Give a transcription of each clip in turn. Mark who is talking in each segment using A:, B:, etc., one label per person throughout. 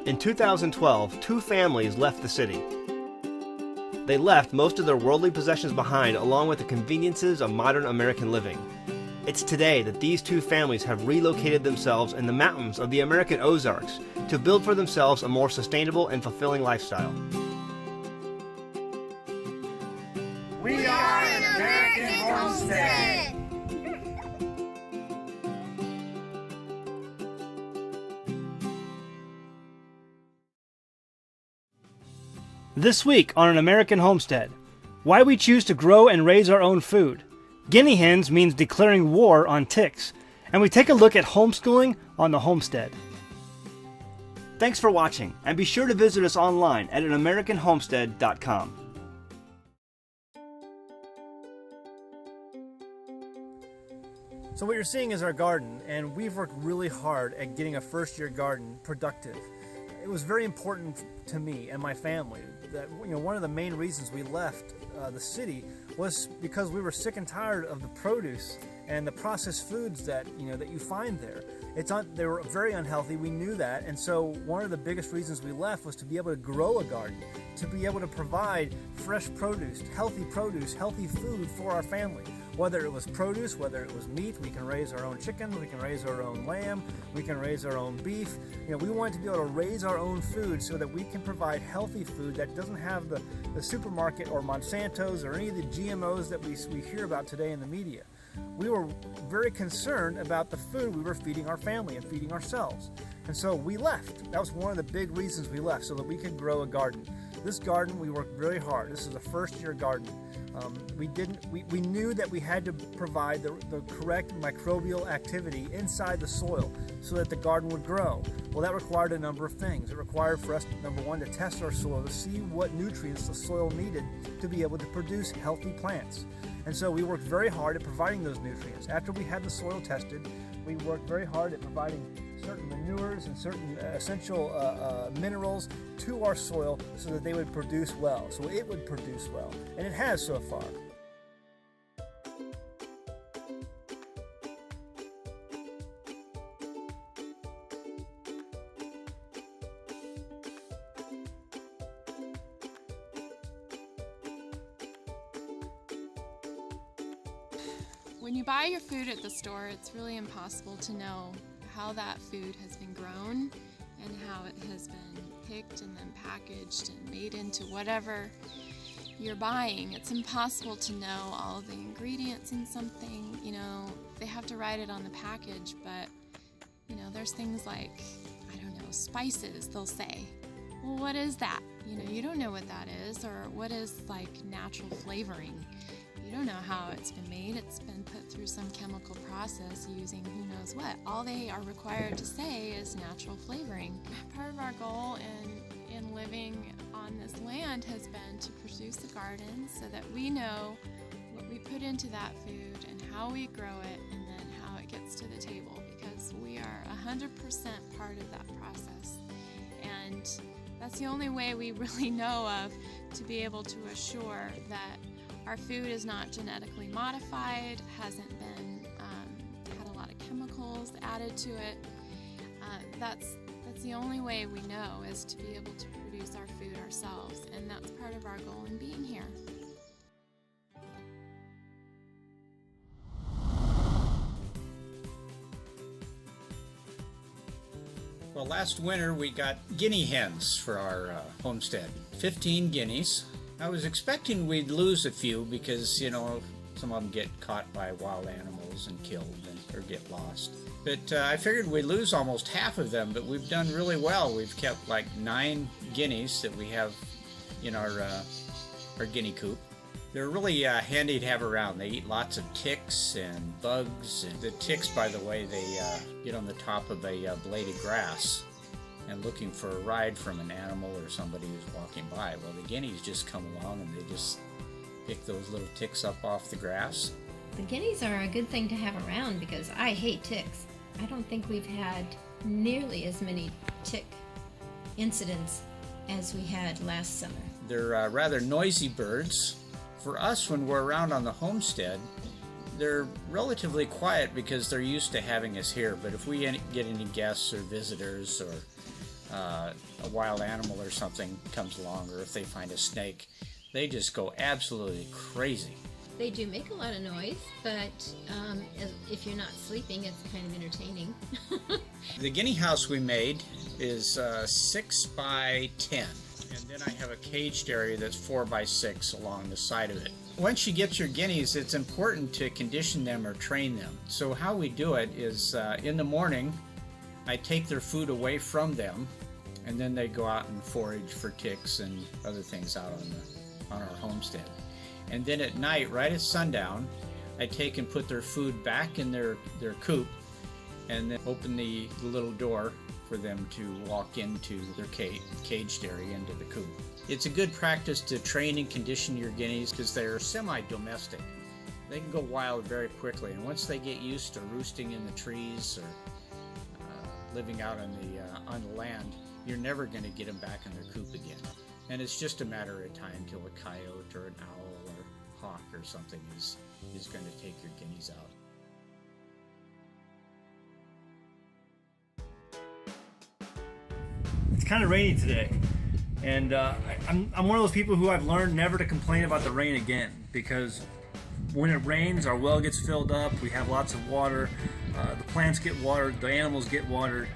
A: In 2012, two families left the city. They left most of their worldly possessions behind, along with the conveniences of modern American living. It's today that these two families have relocated themselves in the mountains of the American Ozarks to build for themselves a more sustainable and fulfilling lifestyle.
B: We are an American Homestead!
C: This week on An American Homestead, why we choose to grow and raise our own food. Guinea hens means declaring war on ticks, and we take a look at homeschooling on the homestead.
A: Thanks for watching, and be sure to visit us online at anamericanhomestead.com.
C: So what you're seeing is our garden, and we've worked really hard at getting a first-year garden productive. It was very important to me and my family that one of the main reasons we left the city was because we were sick and tired of the produce and the processed foods that you find there. They were very unhealthy. We knew that, and so one of the biggest reasons we left was to be able to grow a garden, to be able to provide fresh produce, healthy food for our family. Whether it was produce, whether it was meat, we can raise our own chicken, we can raise our own lamb, we can raise our own beef. We wanted to be able to raise our own food so that we can provide healthy food that doesn't have the supermarket or Monsanto's or any of the GMOs that we hear about today in the media. We were very concerned about the food we were feeding our family and feeding ourselves. And so we left. That was one of the big reasons we left, so that we could grow a garden. This garden, we worked very hard. This is a first-year garden. We knew that we had to provide the correct microbial activity inside the soil so that the garden would grow. Well, that required a number of things. It required for us, number one, to test our soil to see what nutrients the soil needed to be able to produce healthy plants. And so we worked very hard at providing those nutrients. After we had the soil tested, we worked very hard at providing certain manures and certain essential minerals to our soil so that they would produce well, so it would produce well. And it has so far.
D: When you buy your food at the store, it's really impossible to know how that food has been grown and how it has been picked and then packaged and made into whatever you're buying. It's impossible to know all the ingredients in something. They have to write it on the package, but there's things like, spices, they'll say. Well, what is that? You don't know what that is, or what is like natural flavoring. You don't know how it's been made. It's been put through some chemical process using who knows what. All they are required to say is natural flavoring. Part of our goal in living on this land has been to produce a garden so that we know what we put into that food and how we grow it and then how it gets to the table, because we are 100% part of that process. And that's the only way we really know of to be able to assure that our food is not genetically modified, hasn't been had a lot of chemicals added to it. That's the only way we know, is to be able to produce our food ourselves, and that's part of our goal in being here.
E: Well, last winter we got guinea hens for our homestead. 15 guineas. I was expecting we'd lose a few because, some of them get caught by wild animals and killed or get lost. But I figured we'd lose almost half of them, but we've done really well. We've kept like 9 guineas that we have in our guinea coop. They're really handy to have around. They eat lots of ticks and bugs. And the ticks, by the way, they get on the top of a blade of grass and looking for a ride from an animal or somebody who's walking by. Well, the guineas just come along and they just pick those little ticks up off the grass.
F: The guineas are a good thing to have around because I hate ticks. I don't think we've had nearly as many tick incidents as we had last summer.
E: They're rather noisy birds. For us, when we're around on the homestead, they're relatively quiet because they're used to having us here. But if we get any guests or visitors or a wild animal or something comes along, or if they find a snake, they just go absolutely crazy.
F: They do make a lot of noise, but if you're not sleeping, it's kind of entertaining.
E: The guinea house we made is 6 by 10, and then I have a caged area that's 4 by 6 along the side of it. Once you get your guineas, it's important to condition them or train them. So how we do it is in the morning, I take their food away from them, and then they go out and forage for ticks and other things out on our homestead. And then at night, right at sundown, I take and put their food back in their coop, and then open the little door for them to walk into their caged area, into the coop. It's a good practice to train and condition your guineas because they're semi-domestic. They can go wild very quickly, and once they get used to roosting in the trees or living out on the land, you're never going to get them back in their coop again. And it's just a matter of time till a coyote or an owl or hawk or something is going to take your guineas out.
C: It's kind of rainy today, and I'm one of those people who I've learned never to complain about the rain again, because when it rains, our well gets filled up, we have lots of water, the plants get watered, the animals get watered,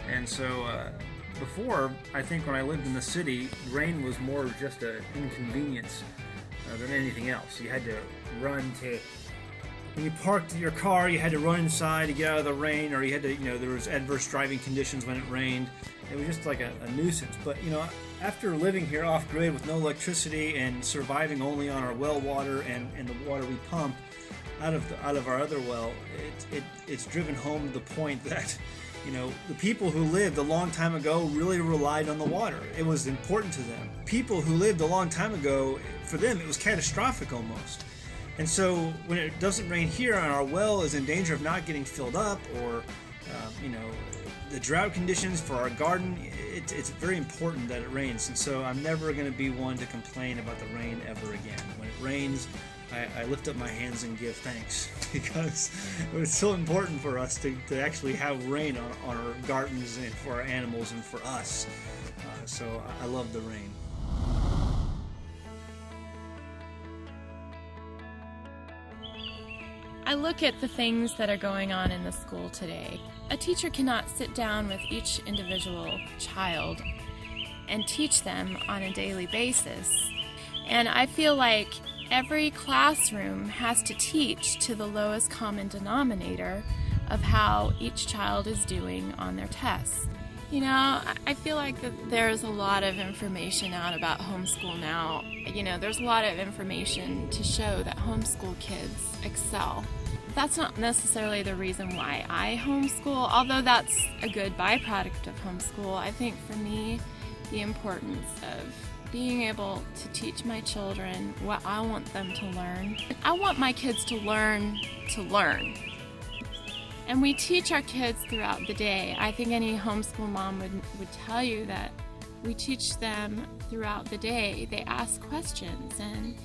C: and so before, I think when I lived in the city, rain was more just an inconvenience than anything else. You had to run to, when you parked your car, you had to run inside to get out of the rain, or you had to, there was adverse driving conditions when it rained. It was just like a nuisance. But, after living here off-grid with no electricity and surviving only on our well water and the water we pump out of our other well, it's driven home the point that the people who lived a long time ago really relied on the water. It was important to them. People who lived a long time ago, for them, it was catastrophic almost. And so when it doesn't rain here and our well is in danger of not getting filled up, or, the drought conditions for our garden, it's very important that it rains. And so I'm never going to be one to complain about the rain ever again. When it rains, I lift up my hands and give thanks, because it's so important for us to actually have rain on our gardens and for our animals and for us. So I love the rain.
D: I look at the things that are going on in the school today. A teacher cannot sit down with each individual child and teach them on a daily basis. And I feel like every classroom has to teach to the lowest common denominator of how each child is doing on their tests. I feel like that there's a lot of information out about homeschool now. There's a lot of information to show that homeschool kids excel. That's not necessarily the reason why I homeschool, although that's a good byproduct of homeschool. I think for me, the importance of being able to teach my children what I want them to learn. I want my kids to learn to learn. And we teach our kids throughout the day. I think any homeschool mom would tell you that we teach them throughout the day. They ask questions, and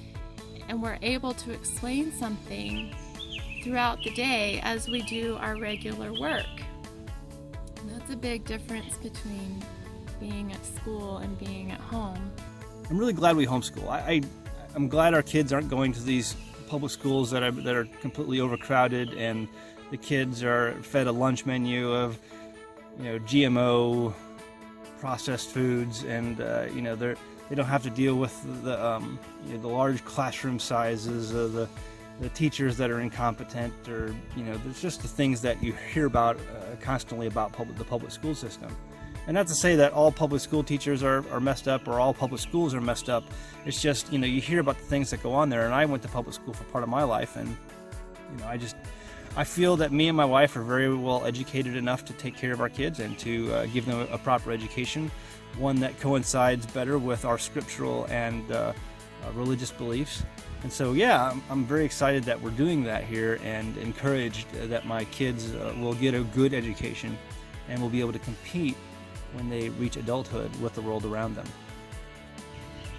D: we're able to explain something throughout the day as we do our regular work. And that's a big difference between being at school and being at home.
C: I'm really glad we homeschool. I'm glad our kids aren't going to these public schools that are completely overcrowded, and the kids are fed a lunch menu of GMO processed foods, and they don't have to deal with the large classroom sizes, the teachers that are incompetent, or there's just the things that you hear about constantly about the public school system. And not to say that all public school teachers are messed up, or all public schools are messed up. It's just, you hear about the things that go on there. And I went to public school for part of my life, and I feel that me and my wife are very well educated enough to take care of our kids and to give them a proper education, one that coincides better with our scriptural and religious beliefs. And so, yeah, I'm very excited that we're doing that here, and encouraged that my kids will get a good education and will be able to compete when they reach adulthood with the world around them.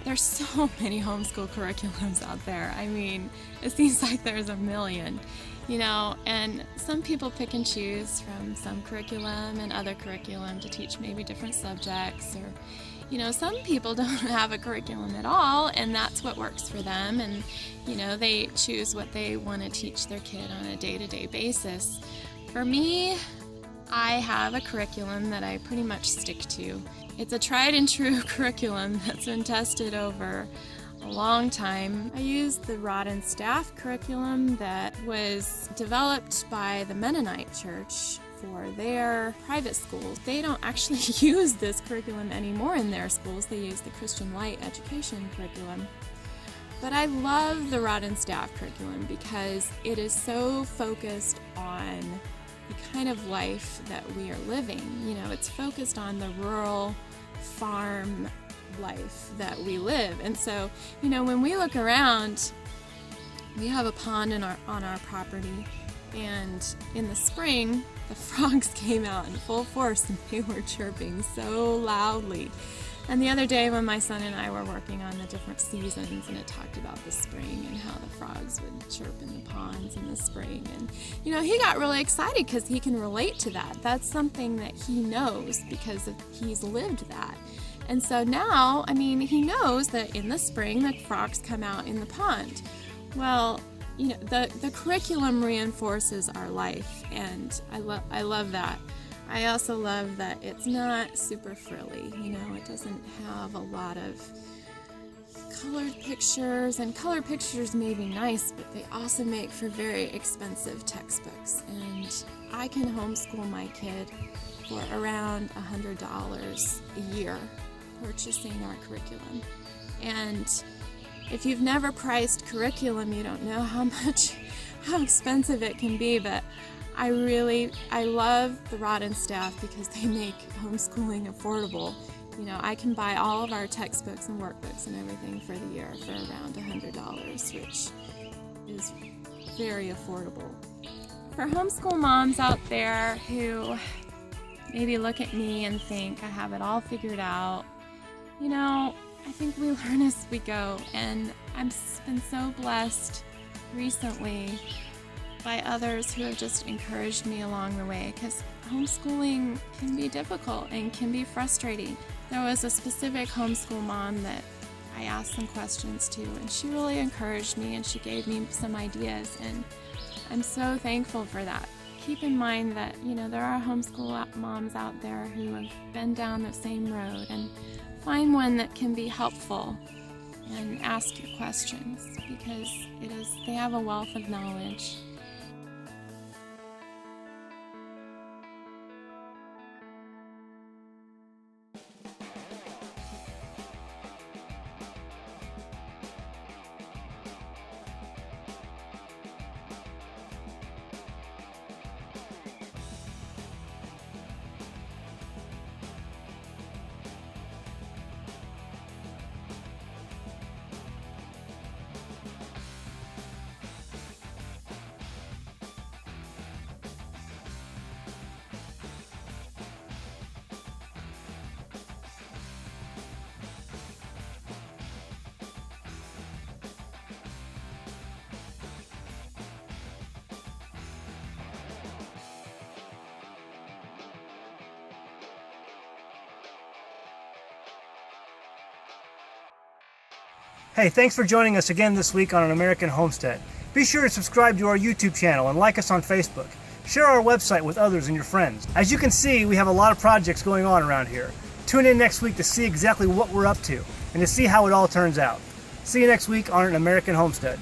D: There's so many homeschool curriculums out there. I mean, it seems like there's a million, and some people pick and choose from some curriculum and other curriculum to teach maybe different subjects, or some people don't have a curriculum at all, and that's what works for them, and they choose what they want to teach their kid on a day-to-day basis. For me, I have a curriculum that I pretty much stick to. It's a tried and true curriculum that's been tested over a long time. I use the Rod and Staff curriculum that was developed by the Mennonite Church for their private schools. They don't actually use this curriculum anymore in their schools. They use the Christian Light education curriculum. But I love the Rod and Staff curriculum because it is so focused on the kind of life that we are living. It's focused on the rural farm life that we live. And so, when we look around, we have a pond on our property, and in the spring, the frogs came out in full force and they were chirping so loudly. And the other day when my son and I were working on the different seasons, and it talked about the spring and how the frogs would chirp in the ponds in the spring. And, he got really excited because he can relate to that. That's something that he knows because he's lived that. And so now, he knows that in the spring the frogs come out in the pond. Well, the curriculum reinforces our life, and I love that. I also love that it's not super frilly, it doesn't have a lot of colored pictures, and colored pictures may be nice, but they also make for very expensive textbooks, and I can homeschool my kid for around $100 a year purchasing our curriculum. And if you've never priced curriculum, you don't know how expensive it can be, but I love the Rod and Staff because they make homeschooling affordable. I can buy all of our textbooks and workbooks and everything for the year for around $100, which is very affordable. For homeschool moms out there who maybe look at me and think I have it all figured out, I think we learn as we go, and I've been so blessed recently by others who have just encouraged me along the way, because homeschooling can be difficult and can be frustrating. There was a specific homeschool mom that I asked some questions to, and she really encouraged me, and she gave me some ideas, and I'm so thankful for that. Keep in mind that, there are homeschool moms out there who have been down the same road, and find one that can be helpful and ask your questions, because they have a wealth of knowledge.
C: Hey, thanks for joining us again this week on An American Homestead. Be sure to subscribe to our YouTube channel and like us on Facebook. Share our website with others and your friends. As you can see, we have a lot of projects going on around here. Tune in next week to see exactly what we're up to and to see how it all turns out. See you next week on An American Homestead.